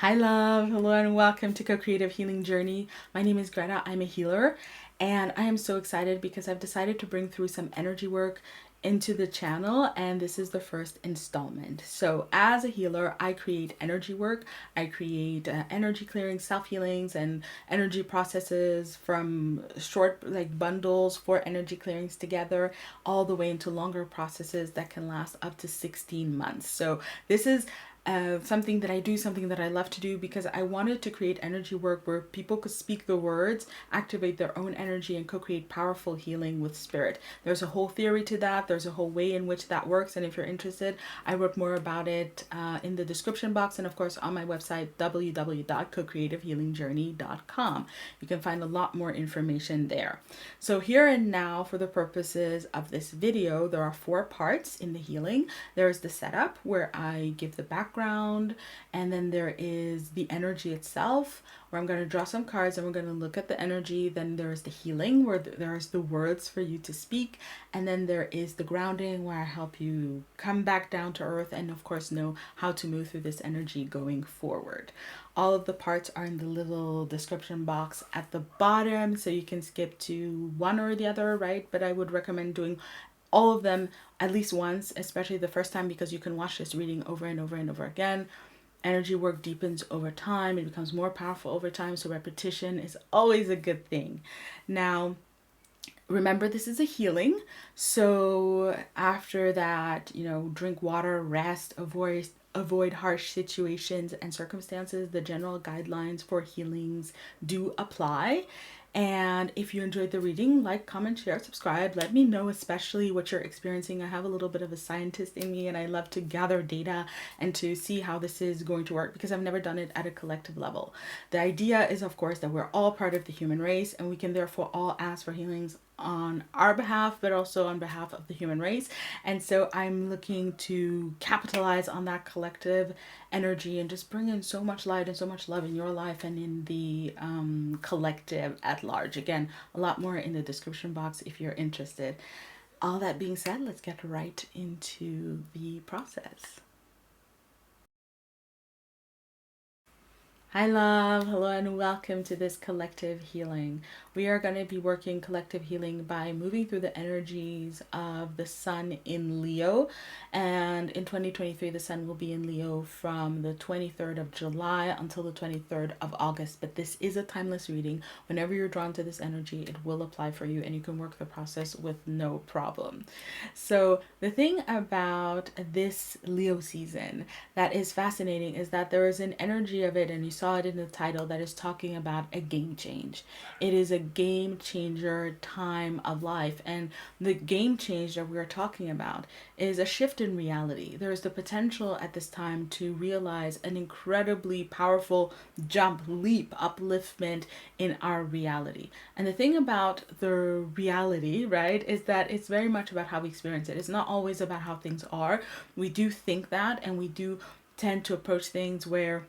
Hi, love. Hello, and welcome to Co-Creative Healing Journey. My name is Greta. I'm a healer, and I am so excited because I've decided to bring through some energy work into the channel, and this is the first installment. So as a healer, I create energy work. I create energy clearing, self-healings, and energy processes from short like bundles for energy clearings together all the way into longer processes that can last up to 16 months. So this is something that I do, something that I love to do, because I wanted to create energy work where people could speak the words, activate their own energy, and co-create powerful healing with spirit. There's a whole theory to that. There's a whole way in which that works. And if you're interested, I wrote more about it in the description box and of course on my website, www.cocreativehealingjourney.com. You can find a lot more information there. So here and now, for the purposes of this video, there are 4 parts in the healing. There's the setup where I give the background, and then there is the energy itself where I'm going to draw some cards and we're going to look at the energy. Then there's the healing where there's the words for you to speak, and then there is the grounding where I help you come back down to earth and of course know how to move through this energy going forward. All of the parts are in the little description box at the bottom, so you can skip to one or the other, right? But I would recommend doing all of them at least once, especially the first time, because you can watch this reading over and over and over again. Energy work deepens over time. It becomes more powerful over time. So repetition is always a good thing. Now, remember, this is a healing. So after that, drink water, rest, avoid harsh situations and circumstances. The general guidelines for healings do apply. And if you enjoyed the reading, like, comment, share, subscribe. Let me know especially what you're experiencing. I have a little bit of a scientist in me and I love to gather data and to see how this is going to work, because I've never done it at a collective level. The idea is, of course, that we're all part of the human race and we can therefore all ask for healings on our behalf, but also on behalf of the human race. And so I'm looking to capitalize on that collective energy and just bring in so much light and so much love in your life and in the collective at large. Again, a lot more in the description box if you're interested. All that being said, let's get right into the process. Hi, love. Hello, and welcome to this collective healing. We are going to be working collective healing by moving through the energies of the sun in Leo. And in 2023, the sun will be in Leo from the 23rd of July until the 23rd of August. But this is a timeless reading. Whenever you're drawn to this energy, it will apply for you and you can work the process with no problem. So the thing about this Leo season that is fascinating is that there is an energy of it, and you saw it in the title, that is talking about a game change. It is a game changer time of life, and the game change that we are talking about is a shift in reality. There is the potential at this time to realize an incredibly powerful jump, leap, upliftment in our reality. And the thing about the reality, right, is that it's very much about how we experience it. It's not always about how things are. We do think that, and we do tend to approach things where,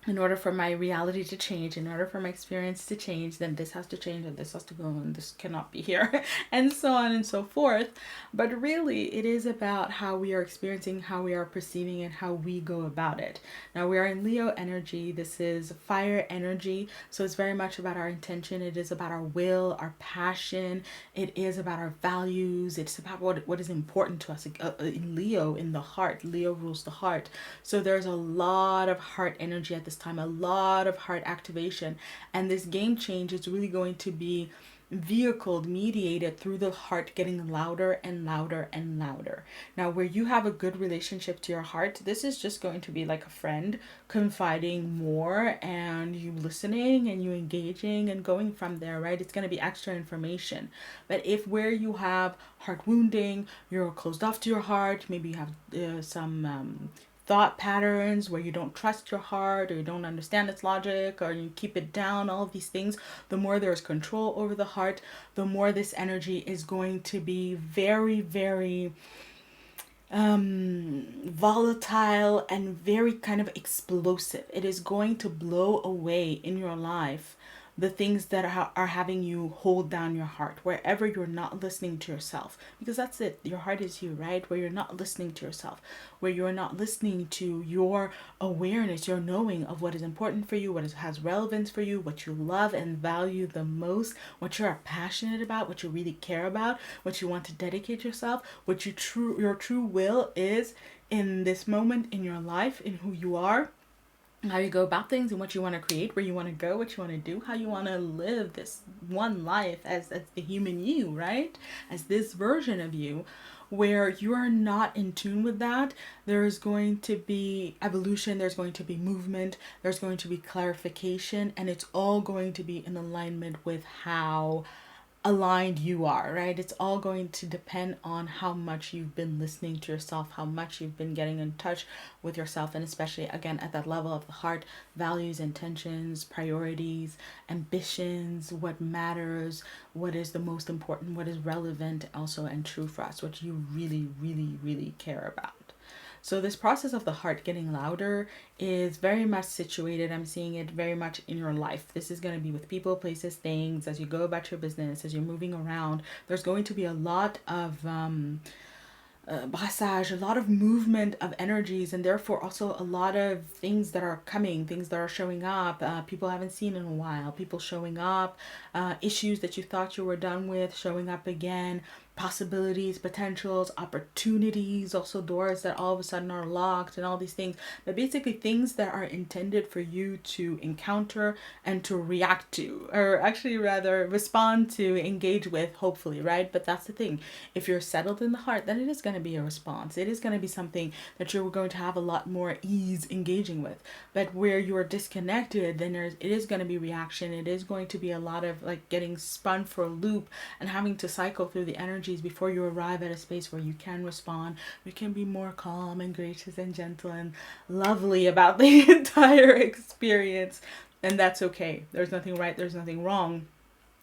in order for my reality to change, in order for my experience to change, then this has to change and this has to go and this cannot be here and so on and so forth. But really, it is about how we are experiencing, how we are perceiving, and how we go about it. Now, we are in Leo energy. This is fire energy. So it's very much about our intention. It is about our will, our passion. It is about our values. It's about what is important to us. In Leo, in the heart. Leo rules the heart. So there's a lot of heart energy at this time, a lot of heart activation, and this game change is really going to be vehicled, mediated through the heart getting louder and louder and louder. Now, where you have a good relationship to your heart, this is just going to be like a friend confiding more and you listening and you engaging and going from there, right? It's going to be extra information. But if where you have heart wounding, you're closed off to your heart, maybe you have some thought patterns where you don't trust your heart, or you don't understand its logic, or you keep it down, all of these things, the more there's control over the heart, the more this energy is going to be very, very volatile and very kind of explosive. It is going to blow away in your life the things that are having you hold down your heart, wherever you're not listening to yourself, because that's it. Your heart is you, right? Where you're not listening to yourself, where you're not listening to your awareness, your knowing of what is important for you, what has relevance for you, what you love and value the most, what you're passionate about, what you really care about, what you want to dedicate yourself, what your true will is in this moment in your life, in who you are, how you go about things, and what you want to create, where you want to go, what you want to do, how you want to live this one life as the human you, right? As this version of you, where you are not in tune with that, there's going to be evolution, there's going to be movement, there's going to be clarification, and it's all going to be in alignment with how aligned you are, right? It's all going to depend on how much you've been listening to yourself, how much you've been getting in touch with yourself, and especially again at that level of the heart, values, intentions, priorities, ambitions, what matters, what is the most important, what is relevant also and true for us, what you really, really, really care about. So this process of the heart getting louder is very much situated. I'm seeing it very much in your life. This is going to be with people, places, things, as you go about your business, as you're moving around. There's going to be a lot of brassage, a lot of movement of energies, and therefore also a lot of things that are coming, things that are showing up, people haven't seen in a while, people showing up, issues that you thought you were done with showing up again, possibilities, potentials, opportunities, also doors that all of a sudden are locked, and all these things. But basically things that are intended for you to encounter and to react to, or actually rather respond to, engage with, hopefully, right? But that's the thing. If you're settled in the heart, then it is going to be a response. It is going to be something that you're going to have a lot more ease engaging with. But where you're disconnected, then it is going to be reaction. It is going to be a lot of like getting spun for a loop and having to cycle through the energy before you arrive at a space where you can respond. We can be more calm and gracious and gentle and lovely about the entire experience. And that's okay. There's nothing right, there's nothing wrong.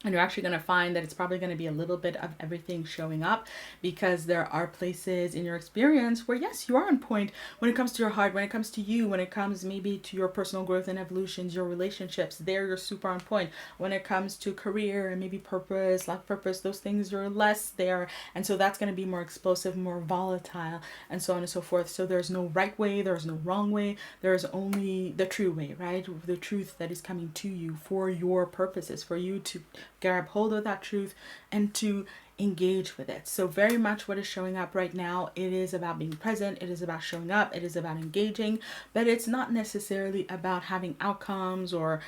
And you're actually going to find that it's probably going to be a little bit of everything showing up, because there are places in your experience where, yes, you are on point when it comes to your heart, when it comes to you, when it comes maybe to your personal growth and evolutions, your relationships, there you're super on point. When it comes to career and maybe purpose, lack of purpose, those things are less there. And so that's going to be more explosive, more volatile, and so on and so forth. So there's no right way, there's no wrong way, there's only the true way, right? The truth that is coming to you for your purposes, for you to grab hold of that truth and to engage with it. So very much what is showing up right now, it is about being present, it is about showing up, it is about engaging, but it's not necessarily about having outcomes or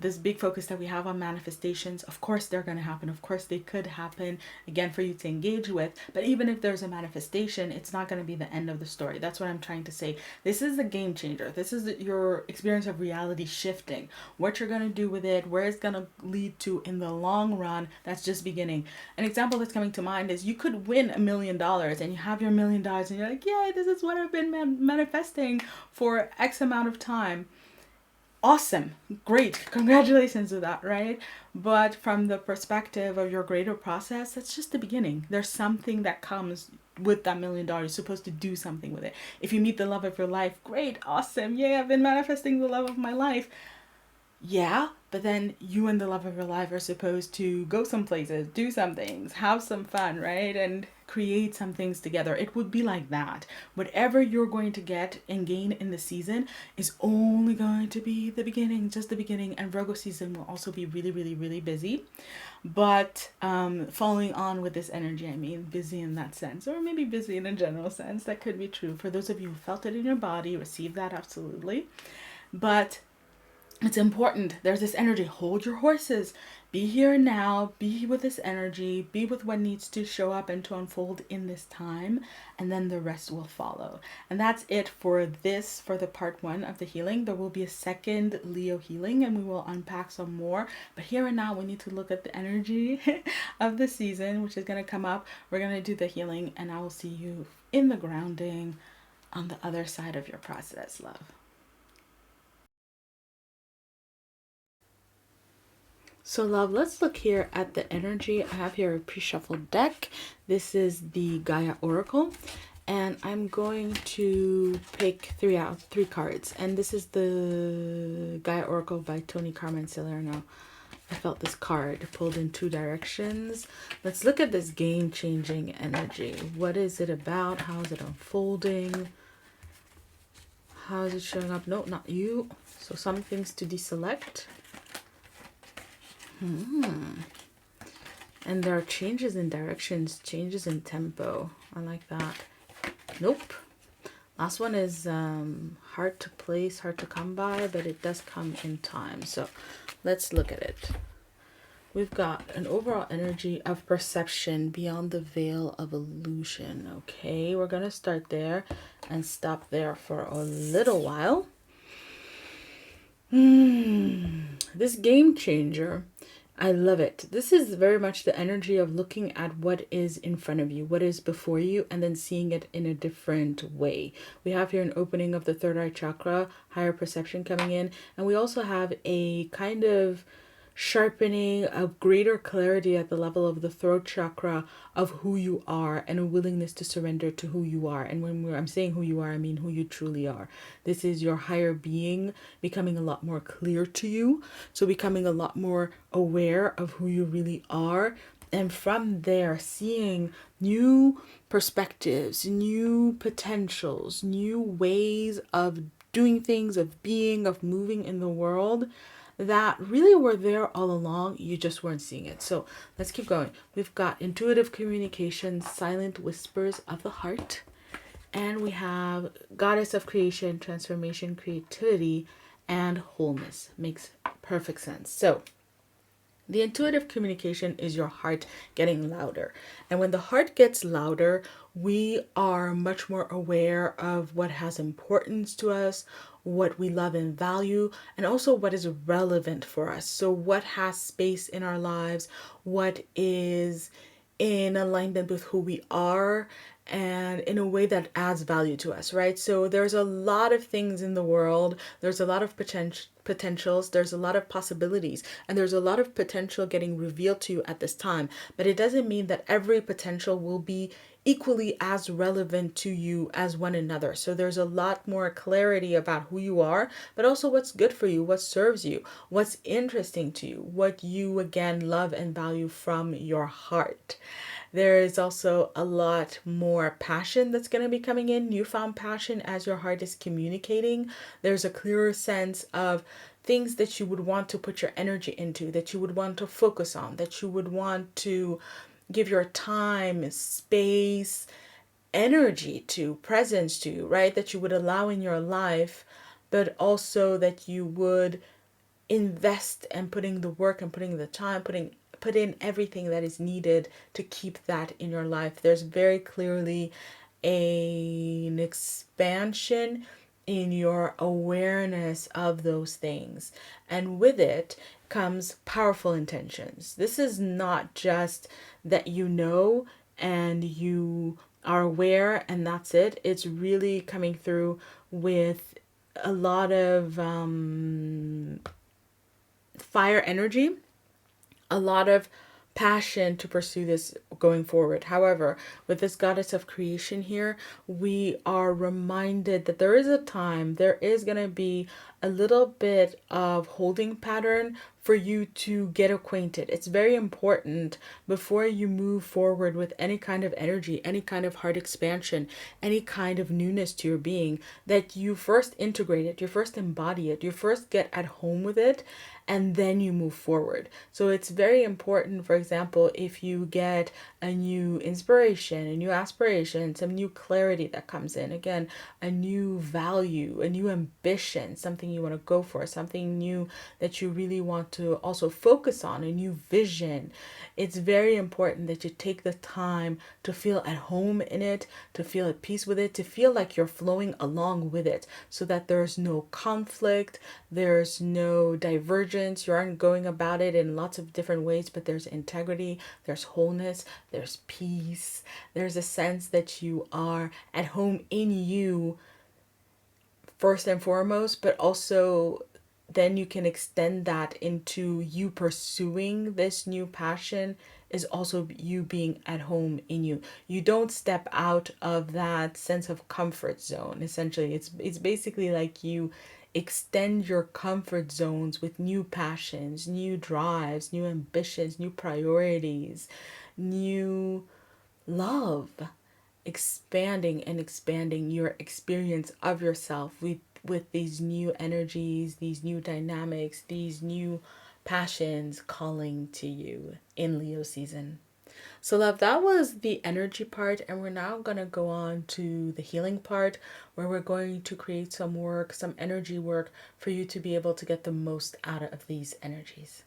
this big focus that we have on manifestations. Of course they're going to happen, of course they could happen, again, for you to engage with. But even if there's a manifestation, it's not going to be the end of the story. That's what I'm trying to say. This is a game changer. This is your experience of reality shifting, what you're going to do with it, where it's going to lead to in the long run. That's just beginning. An example that's coming to mind is you could win $1 million and you have your $1 million and you're like, yay, this is what I've been manifesting for X amount of time. Awesome, great, congratulations to that, right? But from the perspective of your greater process, that's just the beginning. There's something that comes with that $1 million. You're supposed to do something with it. If you meet the love of your life, great, awesome, yay, I've been manifesting the love of my life. Yeah, but then you and the love of your life are supposed to go some places, do some things, have some fun, right? And create some things together. It would be like that. Whatever you're going to get and gain in the season is only going to be the beginning, just the beginning. And Virgo season will also be really, really, really busy. But following on with this energy, I mean, busy in that sense, or maybe busy in a general sense. That could be true. For those of you who felt it in your body, receive that absolutely. But it's important. There's this energy. Hold your horses. Be here now. Be with this energy. Be with what needs to show up and to unfold in this time. And then the rest will follow. And that's it for this, for the part 1 of the healing. There will be a second Leo healing and we will unpack some more. But here and now we need to look at the energy of the season, which is going to come up. We're going to do the healing and I will see you in the grounding on the other side of your process, love. So love, let's look here at the energy. I have here a pre-shuffled deck. This is the Gaia Oracle. And I'm going to pick three cards. And this is the Gaia Oracle by Tony Carmen Salerno. I felt this card pulled in two directions. Let's look at this game-changing energy. What is it about? How is it unfolding? How is it showing up? No, not you. So some things to deselect. And there are changes in directions, changes in tempo. I like that. Nope. Last one is hard to place, hard to come by, but it does come in time. So let's look at it. We've got an overall energy of perception beyond the veil of illusion. Okay, we're going to start there and stop there for a little while. This game changer, I love it. This is very much the energy of looking at what is in front of you, what is before you, and then seeing it in a different way. We have here an opening of the third eye chakra, higher perception coming in, and we also have a kind of sharpening of greater clarity at the level of the throat chakra of who you are, and a willingness to surrender to who you are. And when I'm saying who you are, I mean who you truly are. This is your higher being becoming a lot more clear to you, so becoming a lot more aware of who you really are, and from there seeing new perspectives, new potentials, new ways of doing things, of being, of moving in the world that really were there all along. You just weren't seeing it. So let's keep going. We've got intuitive communication, silent whispers of the heart, and we have goddess of creation, transformation, creativity, and wholeness. Makes perfect sense. So the intuitive communication is your heart getting louder. And when the heart gets louder, we are much more aware of what has importance to us, what we love and value, and also what is relevant for us. So what has space in our lives, what is in alignment with who we are, and in a way that adds value to us, right? So there's a lot of things in the world. There's a lot of potentials. There's a lot of possibilities, and there's a lot of potential getting revealed to you at this time. But it doesn't mean that every potential will be equally as relevant to you as one another. So there's a lot more clarity about who you are, but also what's good for you, what serves you, what's interesting to you, what you again love and value from your heart. There is also a lot more passion that's going to be coming in, newfound passion as your heart is communicating. There's a clearer sense of things that you would want to put your energy into, that you would want to focus on, that you would want to give your time, space, energy to, presence to, right? That you would allow in your life, but also that you would invest and putting the work and putting the time, put in everything that is needed to keep that in your life. There's very clearly an expansion in your awareness of those things. And with it comes powerful intentions. This is not just that you know and you are aware and that's it. It's really coming through with a lot of fire energy, a lot of passion to pursue this going forward. However, with this goddess of creation here, we are reminded that there is a time, there is going to be a little bit of holding pattern for you to get acquainted. It's very important before you move forward with any kind of energy, any kind of heart expansion, any kind of newness to your being, that you first integrate it, you first embody it, you first get at home with it, and then you move forward. So it's very important, for example, if you get a new inspiration, a new aspiration, some new clarity that comes in, again, a new value, a new ambition, something you want to go for, something new that you really want to also focus on, a new vision. It's very important that you take the time to feel at home in it, to feel at peace with it, to feel like you're flowing along with it, so that there's no conflict, there's no divergence, you aren't going about it in lots of different ways, but there's integrity, there's wholeness, there's peace, there's a sense that you are at home in you first and foremost, but also then you can extend that into you pursuing this new passion is also you being at home in you. You don't step out of that sense of comfort zone. Essentially, it's basically like you extend your comfort zones with new passions, new drives, new ambitions, new priorities, new love, expanding and expanding your experience of yourself with these new energies, these new dynamics, these new passions calling to you in Leo season. So, love, that was the energy part, and we're now going to go on to the healing part where we're going to create some work, some energy work for you to be able to get the most out of these energies.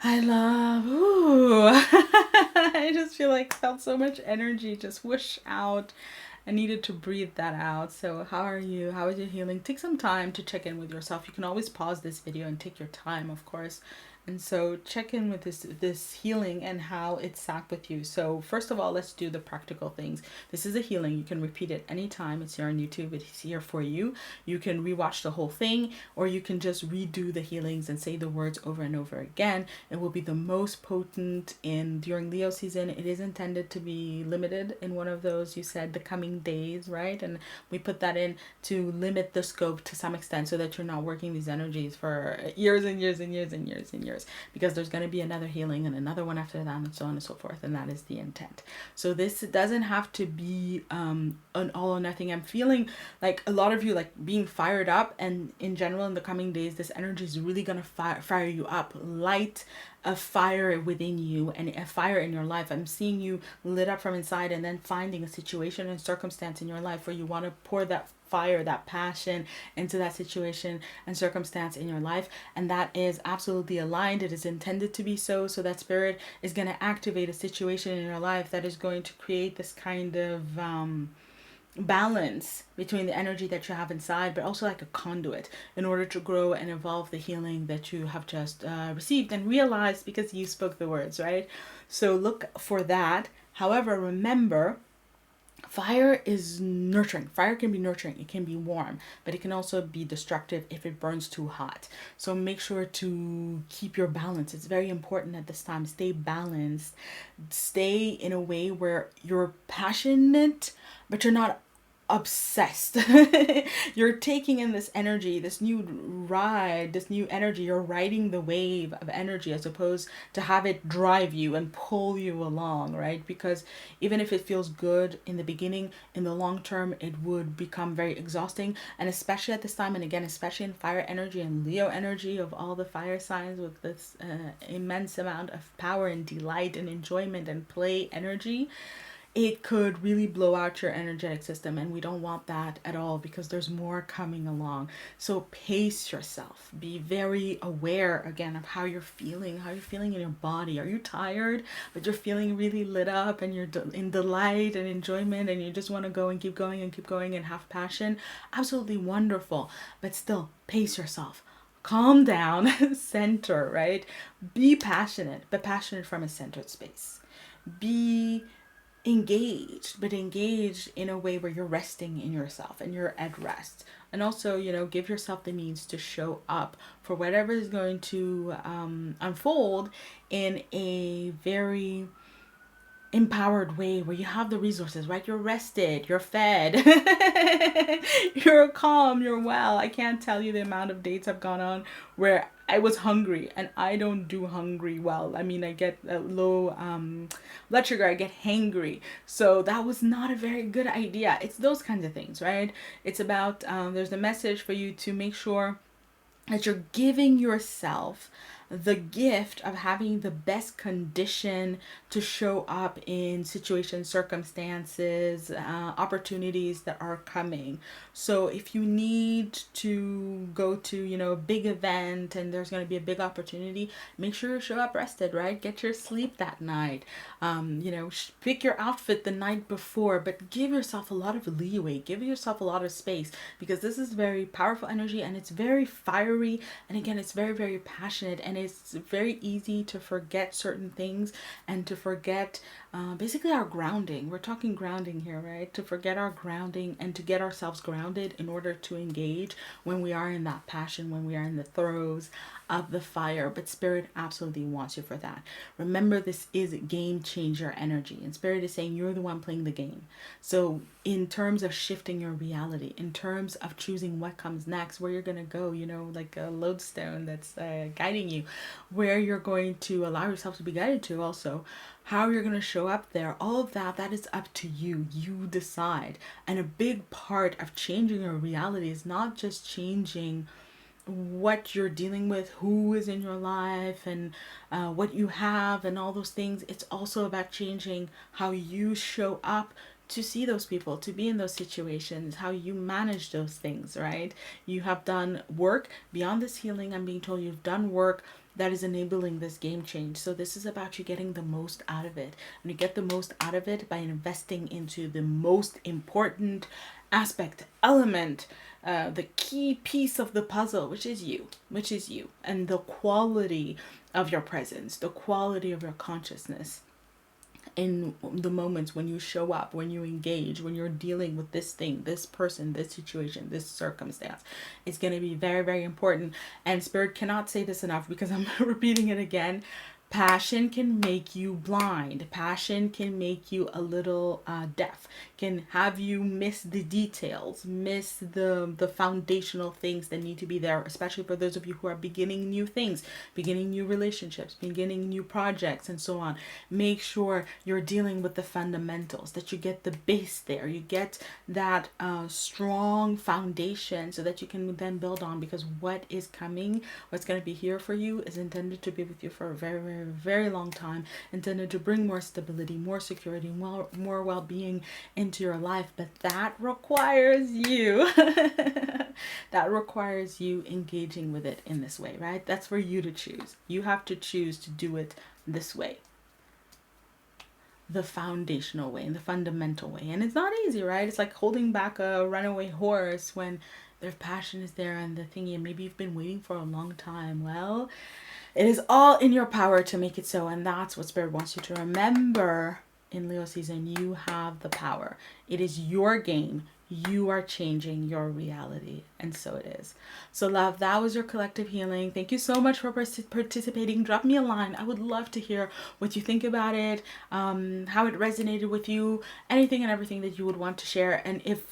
I love, ooh. I just feel like felt so much energy just whoosh out. I needed to breathe that out. So how are you? How is your healing? Take some time to check in with yourself. You can always pause this video and take your time, of course. And so check in with this healing and how it sat with you. So first of all, let's do the practical things. This is a healing. You can repeat it anytime. It's here on YouTube. It's here for you. You can rewatch the whole thing, or you can just redo the healings and say the words over and over again. It will be the most potent during Leo season. It is intended to be limited in one of those, you said, the coming days, right? And we put that in to limit the scope to some extent so that you're not working these energies for years and years and years and years and years, because there's going to be another healing and another one after that and so on and so forth, and that is the intent. So this doesn't have to be an all or nothing. I'm feeling like a lot of you like being fired up, and in general in the coming days this energy is really going to fire you up, light a fire within you and a fire in your life. I'm seeing you lit up from inside, and then finding a situation and circumstance in your life where you want to pour that fire, that passion into that situation and circumstance in your life. And that is absolutely aligned. It is intended to be so. So that spirit is going to activate a situation in your life that is going to create this kind of balance between the energy that you have inside, but also like a conduit in order to grow and evolve the healing that you have just received and realized, because you spoke the words, right? So look for that. However, remember, fire is nurturing. Fire can be nurturing. It can be warm, but it can also be destructive if it burns too hot. So make sure to keep your balance. It's very important at this time. Stay balanced. Stay in a way where you're passionate, but you're not obsessed. You're taking in this energy, this new ride, this new energy. You're riding the wave of energy as opposed to have it drive you and pull you along, right? Because even if it feels good in the beginning, in the long term it would become very exhausting. And especially at this time, and again especially in fire energy and Leo energy, of all the fire signs, with this immense amount of power and delight and enjoyment and play energy, it could really blow out your energetic system, and we don't want that at all, because there's more coming along. So pace yourself. Be very aware again of how you're feeling in your body. Are you tired but you're feeling really lit up and you're in delight and enjoyment and you just want to go and keep going and keep going and have passion? Absolutely wonderful, but still pace yourself. Calm down. Center, right? Be passionate, but passionate from a centered space. Be engaged, but engaged in a way where you're resting in yourself and you're at rest. And also, give yourself the means to show up for whatever is going to unfold in a very empowered way, where you have the resources, right? You're rested, you're fed, you're calm, you're well. I can't tell you the amount of dates I've gone on where I was hungry, and I don't do hungry well. I mean, I get low blood sugar, I get hangry. So that was not a very good idea. It's those kinds of things, right? It's about, there's a message for you to make sure that you're giving yourself the gift of having the best condition to show up in situations, circumstances, opportunities that are coming. So if you need to go to, a big event and there's going to be a big opportunity, make sure you show up rested, right? Get your sleep that night. Pick your outfit the night before, but give yourself a lot of leeway. Give yourself a lot of space, because this is very powerful energy and it's very fiery. And again, it's very, very passionate, and it's very easy to forget certain things and to forget basically our grounding. We're talking grounding here, right? To forget our grounding and to get ourselves grounded in order to engage when we are in that passion, when we are in the throes of the fire. But Spirit absolutely wants you for that. Remember, this is game changer energy, and Spirit is saying you're the one playing the game. So in terms of shifting your reality, in terms of choosing what comes next, where you're going to go, like a lodestone that's guiding you, where you're going to allow yourself to be guided to, also how you're going to show up there, all of that is up to you. You decide. And a big part of changing your reality is not just changing what you're dealing with, who is in your life, and what you have and all those things. It's also about changing how you show up to see those people, to be in those situations, how you manage those things, right? You have done work beyond this healing. I'm being told you've done work that is enabling this game change. So this is about you getting the most out of it. And you get the most out of it by investing into the most important aspect, element, the key piece of the puzzle, which is you, and the quality of your presence, the quality of your consciousness in the moments when you show up, when you engage, when you're dealing with this thing, this person, this situation, this circumstance. It's going to be very, very important. And Spirit cannot say this enough because I'm repeating it again. Passion can make you blind. Passion can make you a little deaf. Can have you miss the details, miss the foundational things that need to be there, especially for those of you who are beginning new things, beginning new relationships, beginning new projects, and so on. Make sure you're dealing with the fundamentals, that you get the base there, you get that strong foundation so that you can then build on, because what is coming, what's going to be here for you is intended to be with you for a very, very, very long time, intended to bring more stability, more security, more well-being into your life. But that requires you that requires you engaging with it in this way, right? That's for you to choose. You have to choose to do it this way, the foundational way and the fundamental way. And it's not easy, right? It's like holding back a runaway horse when their passion is there and the thing maybe you've been waiting for a long time. Well, it is all in your power to make it so, and that's what Spirit wants you to remember in Leo season. You have the power. It is your game. You are changing your reality, and so it is. So love, that was your collective healing. Thank you so much for participating. Drop me a line. I would love to hear what you think about it, how it resonated with you, anything and everything that you would want to share. And if,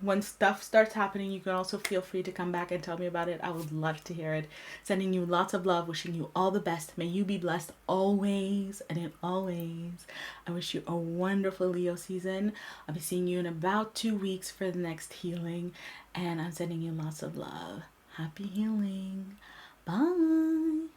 when stuff starts happening, you can also feel free to come back and tell me about it. I would love to hear it. Sending you lots of love, wishing you all the best. May you be blessed always and in all ways. I wish you a wonderful Leo season. I'll be seeing you in about 2 weeks for the next healing, and I'm sending you lots of love. Happy healing. Bye.